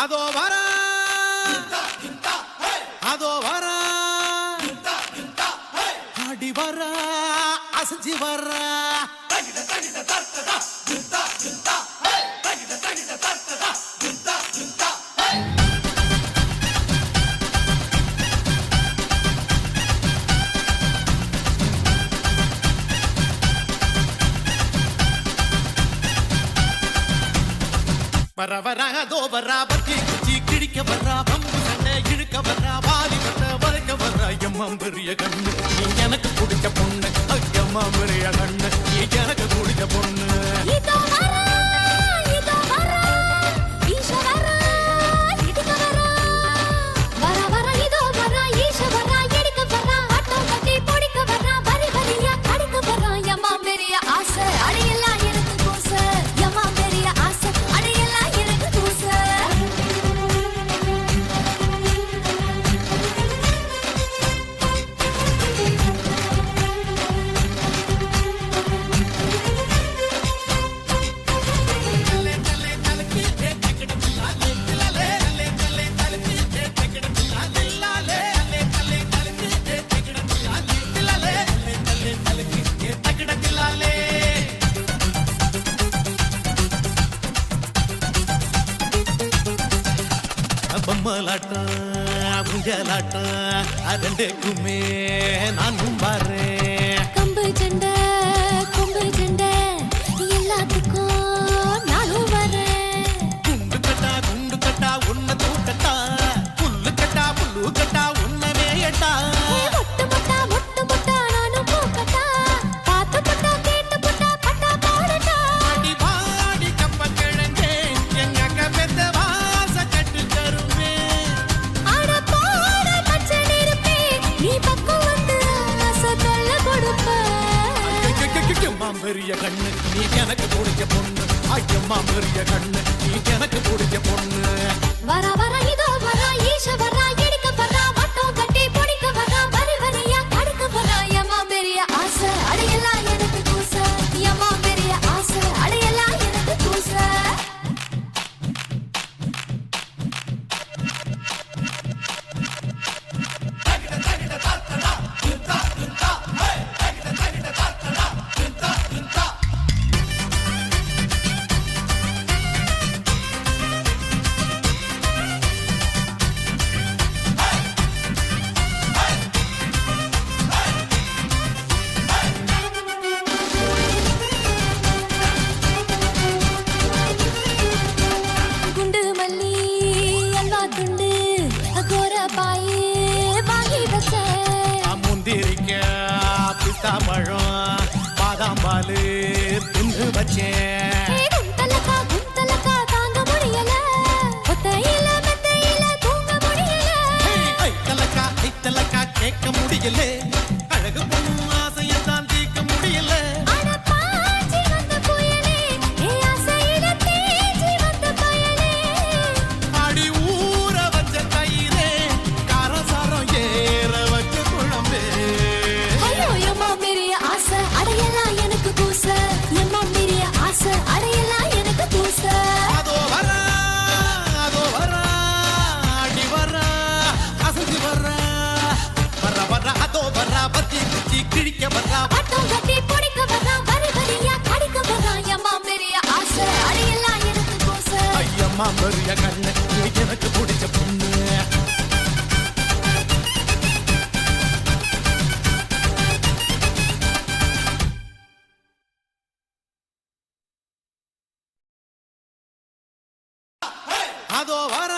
அதோ வர அதோ வர ஆடி வர அசைஞ்சு வர வர வர அதோ வரா பத்தி குச்சி கிழிக்க வர்றா பம்பு சண்டை இழுக்க வர்றா வாலி வந்த வளைக்க வர்றா எம்மா பெரிய கண்ணு நீ எனக்கு பிடிச்ச பொண்ணு ஐயம்மா பெரிய கண்ணு நீ எனக்கு பிடிச்ச பொண்ணு பொம்மலாட்டம் குஞ்சலாட்டம் அதண்டுக்குமே நானும் பாறேன் கம்பு சண்டை கொம்பு சண்டை எல்லாத்துக்கும் நானும் வரேன் குண்டு கட்டா உன்னை தூக்கட்டா புல்லு கட்டா உன்னை மேயட்டா மொட்டு முட்டா நானும் போக்கட்டா பார்த்து புட்டா கேட்டு புட்டா பட்டா போடட்டா அடி பாடி கப்ப கிழங்கே எங்க அக்கா பெத்த வாச கட்டு தருமே ஆட போட பச்சடி இருப்பே நீ பக்கம் வந்து ஆசை தொல்ல கொடுப்ப ஐயம்மா பெரிய கண்ணு நீ எனக்கு பிடிச்ச பொண்ணு ஐயம்மா பெரிய கண்ணு நீ எனக்கு பிடிச்ச பொண்ணு வர வர இதோ வர ஈஷ வர எடுக்க வர வட்டம் கட்டி பிடிக்க வர வரி வரியா கடுக்க வர எம்மா பெரிய ஆசை அடையெல்லாம் எனக்கு கூச எம்மா பெரிய ஆசை அடையெல்லாம் எனக்கு கூச குண்டு மல்லி அல்வா துண்டு கோர பாயே வாங்கி வச்ச முந்திரிக்க பிஸ்தா பழம் பாதாம் பாலு தின்னு வச்சேன் குந்தலக்கா தாங்க முடியல ஒத்தையில மெத்தையில தூங்க முடியல ஐத்தலக்கா கேட்க முடியல அழகு பொண்ணு ஆசையத்தான் தீர்க்க முடியல அட பாஞ்சி வந்த புயலே ஏ ஆசையில தேஞ்சி வந்த பயலே அடி ஊற வச்ச தயிரே காரசாரம் ஏற வச்ச குழம்பே ஐயோ எம்மா பெரிய ஆசை அடையலாம் எனக்கு கூச எம்மா பெரிய ஆசை அடையலாம் எனக்கு கூச அதோ வர அடி வர அசைஞ்சு வர அதோ வர பத்தி குச்சி கிழிக்க வர வட்டம் கட்டி பிடிக்க வர வரி வரியா கடிக்க வர எம்மா பெரிய ஆசை அடையலாம் எனக்கு கூச ஐயம்மா பெரிய கண்ணு நீ எனக்கு பிடிச்ச பொண்ணு அதோ வர